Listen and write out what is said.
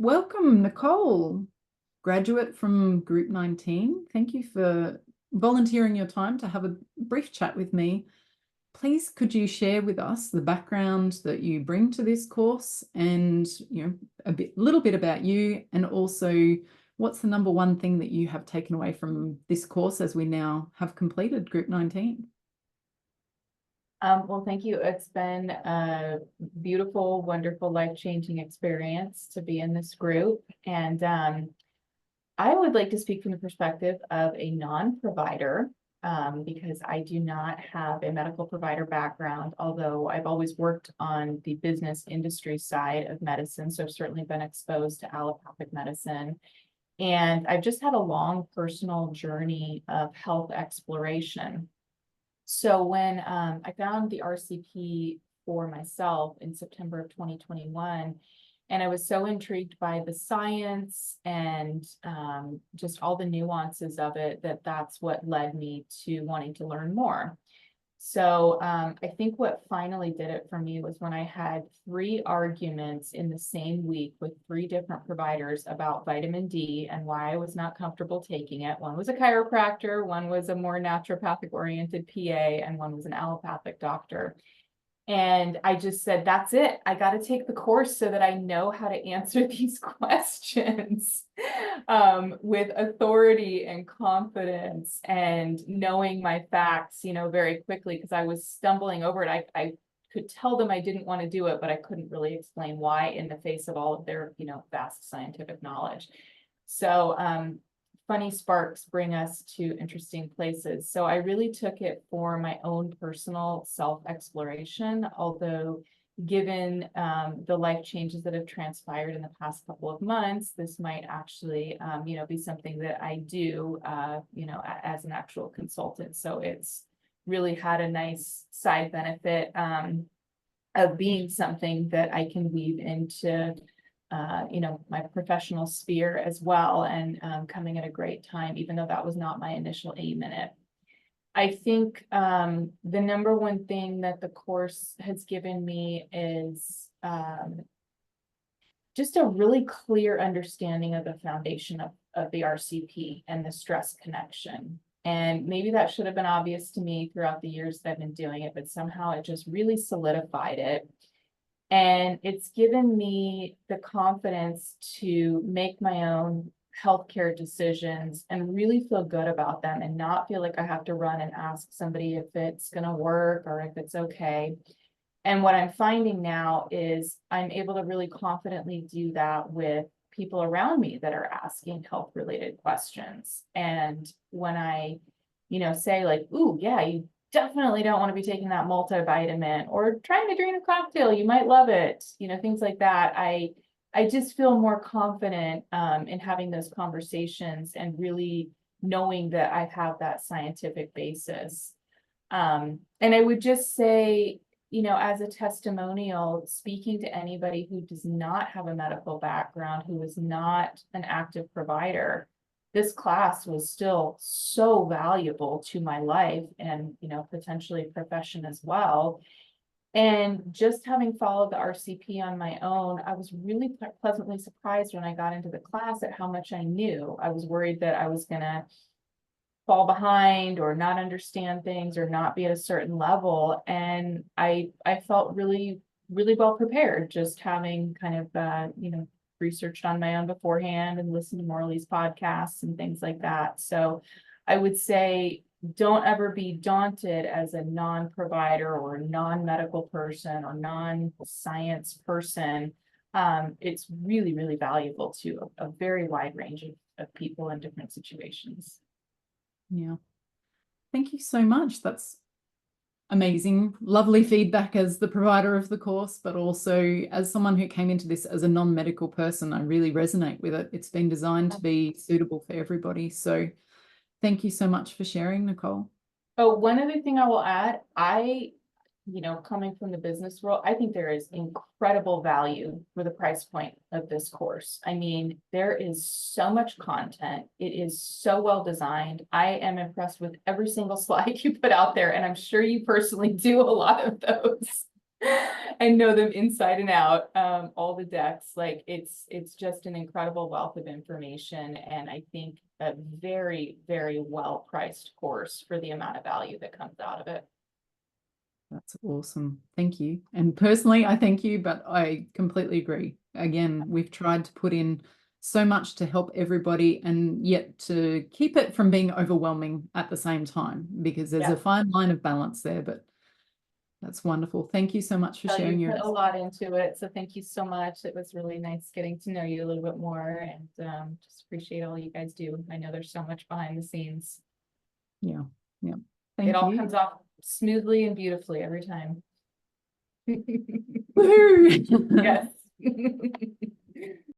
welcome, Nicole, graduate from Group 19. Thank you for volunteering your time to have a brief chat with me. Please, could you share with us the background that you bring to this course and, little bit about you, and also what's the number one thing that you have taken away from this course as we now have completed Group 19? Well, thank you. It's been a beautiful, wonderful, life-changing experience to be in this group. And I would like to speak from the perspective of a non-provider because I do not have a medical provider background, although I've always worked on the business industry side of medicine. So I've certainly been exposed to allopathic medicine. And I've just had a long personal journey of health exploration. So when I found the RCP for myself in September of 2021, and I was so intrigued by the science and just all the nuances of it, that's what led me to wanting to learn more. So I think what finally did it for me was when I had 3 arguments in the same week with 3 different providers about vitamin D and why I was not comfortable taking it. One was a chiropractor, one was a more naturopathic oriented PA, and one was an allopathic doctor. And I just said, that's it. I got to take the course so that I know how to answer these questions with authority and confidence and knowing my facts, very quickly, because I was stumbling over it. I could tell them I didn't want to do it, but I couldn't really explain why in the face of all of their, vast scientific knowledge. So funny sparks bring us to interesting places. So I really took it for my own personal self-exploration, although given the life changes that have transpired in the past couple of months, this might actually, be something that I do, as an actual consultant. So it's really had a nice side benefit of being something that I can weave into my professional sphere as well, and coming at a great time, even though that was not my initial aim in it. I think the number one thing that the course has given me is just a really clear understanding of the foundation of the RCP and the stress connection. And maybe that should have been obvious to me throughout the years that I've been doing it, but somehow it just really solidified it. And it's given me the confidence to make my own healthcare decisions and really feel good about them and not feel like I have to run and ask somebody if it's going to work or if it's okay. And what I'm finding now is I'm able to really confidently do that with people around me that are asking health related questions. And when I, say like, ooh, yeah, you definitely don't want to be taking that multivitamin, or trying to drink a cocktail, you might love it, things like that. I just feel more confident in having those conversations and really knowing that I have that scientific basis. And I would just say, as a testimonial, speaking to anybody who does not have a medical background, who is not an active provider, this class was still so valuable to my life and, potentially profession as well. And just having followed the RCP on my own, I was really pleasantly surprised when I got into the class at how much I knew. I was worried that I was going to fall behind or not understand things or not be at a certain level. And I felt really, really well prepared, just having kind of, researched on my own beforehand and listened to Morley's podcasts and things like that. So I would say, don't ever be daunted as a non-provider or non-medical person or non-science person. It's really, really valuable to a very wide range of people in different situations. Yeah. Thank you so much. That's amazing. Lovely feedback as the provider of the course, but also as someone who came into this as a non-medical person, I really resonate with it. It's been designed to be suitable for everybody. So thank you so much for sharing, Nicole. Oh, one other thing I will add, coming from the business world, I think there is incredible value for the price point of this course. I mean, there is so much content. It is so well designed. I am impressed with every single slide you put out there, and I'm sure you personally do a lot of those. and know them inside and out, all the decks. Like it's just an incredible wealth of information, and I think a very, very well priced course for the amount of value that comes out of it. That's awesome. Thank you. And personally, I thank you, but I completely agree. Again, we've tried to put in so much to help everybody and yet to keep it from being overwhelming at the same time, because there's a fine line of balance there, but that's wonderful. Thank you so much for sharing You your put a lot into it, so thank you so much. It was really nice getting to know you a little bit more, and just appreciate all you guys do. I know there's so much behind the scenes. Yeah. It Thank all you. comes off smoothly and beautifully every time. Woohoo! Yes.